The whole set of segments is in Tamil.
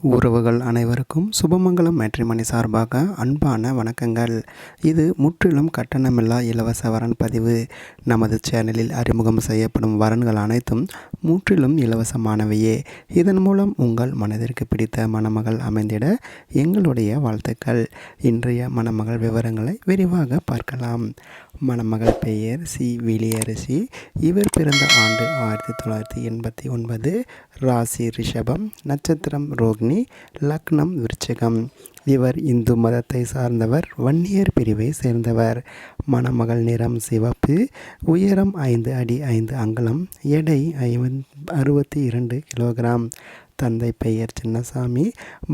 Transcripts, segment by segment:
உறவுகள் அனைவருக்கும் சுபமங்கலம் மேட்ரிமோனி சார்பாக அன்பான வணக்கங்கள். இது முற்றிலும் கட்டணமில்லா இலவச வரன் பதிவு. நமது சேனலில் அறிமுகம் செய்யப்படும் வரன்கள் அனைத்தும் முற்றிலும் இலவசமானவையே. இதன் மூலம் உங்கள் மனதிற்கு பிடித்த மணமகள் அமைந்திட எங்களுடைய வாழ்த்துக்கள். இன்றைய மணமகள் விவரங்களை விரிவாக பார்க்கலாம். மணமகள் பெயர் சி விலியரசி. இவர் பிறந்த ஆண்டு 1989. ராசி ரிஷபம், நட்சத்திரம் ரோகிணி, லக்னம் விருச்சிகம். இவர் இந்து மதத்தை சார்ந்தவர், வன்னியர் பிரிவை சேர்ந்தவர். மணமகள் நிறம் சிவப்பு, உயரம் 5 அடி 5 அங்குலம், எடை 62 கிலோகிராம். தந்தை பெயர் சின்னசாமி,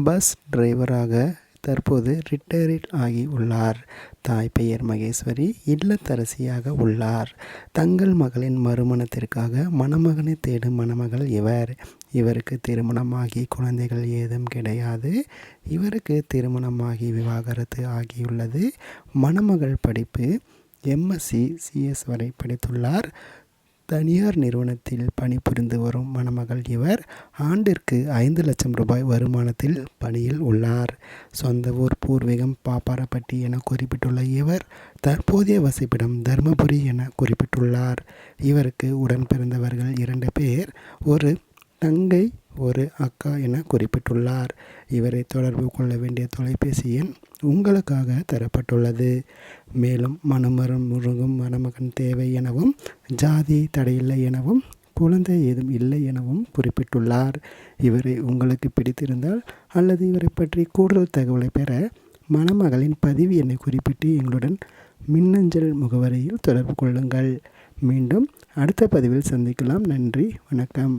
பஸ் டிரைவராக தற்போது ரிட்டையர்ட் ஆகி உள்ளார். தாய் பெயர் மகேஸ்வரி, இல்லத்தரசியாக உள்ளார். தங்கள் மகளின் மறுமணத்திற்காக மணமகனை தேடும் மணமகள் இவர். இவருக்கு திருமணமாகி குழந்தைகள் ஏதும் கிடையாது. இவருக்கு திருமணமாகி விவாகரத்து ஆகியுள்ளது. மணமகள் படிப்பு எம்எஸ்சி சிஎஸ் வரை படித்துள்ளார். தனியார் நிறுவனத்தில் பணிபுரிந்து வரும் மணமகள் இவர். ஆண்டிற்கு 5 லட்சம் ரூபாய் வருமானத்தில் பணியில் உள்ளார். சொந்த ஊர் பூர்வீகம் பாப்பாரப்பட்டி என குறிப்பிட்டுள்ள இவர் தற்போதைய வசிப்பிடம் தர்மபுரி என குறிப்பிட்டுள்ளார். இவருக்கு உடன் பிறந்தவர்கள் 2 பேர், ஒரு தங்கை ஒரு அக்கா என குறிப்பிட்டுள்ளார். இவரை தொடர்பு கொள்ள வேண்டிய தொலைபேசி எண் உங்களுக்காக தரப்பட்டுள்ளது. மேலும் மணமருங்கும் மணமகன் தேவை எனவும், ஜாதி தடையில்லை எனவும், குழந்தை ஏதும் இல்லை எனவும் குறிப்பிட்டுள்ளார். இவரை உங்களுக்கு பிடித்திருந்தால் அல்லது இவரை பற்றி கூடுதல் தகவலை பெற மணமகளின் பதிவு எண்ணை குறிப்பிட்டு எங்களுடன் மின்னஞ்சல் முகவரியில் தொடர்பு கொள்ளுங்கள். மீண்டும் அடுத்த பதிவில் சந்திக்கலாம். நன்றி, வணக்கம்.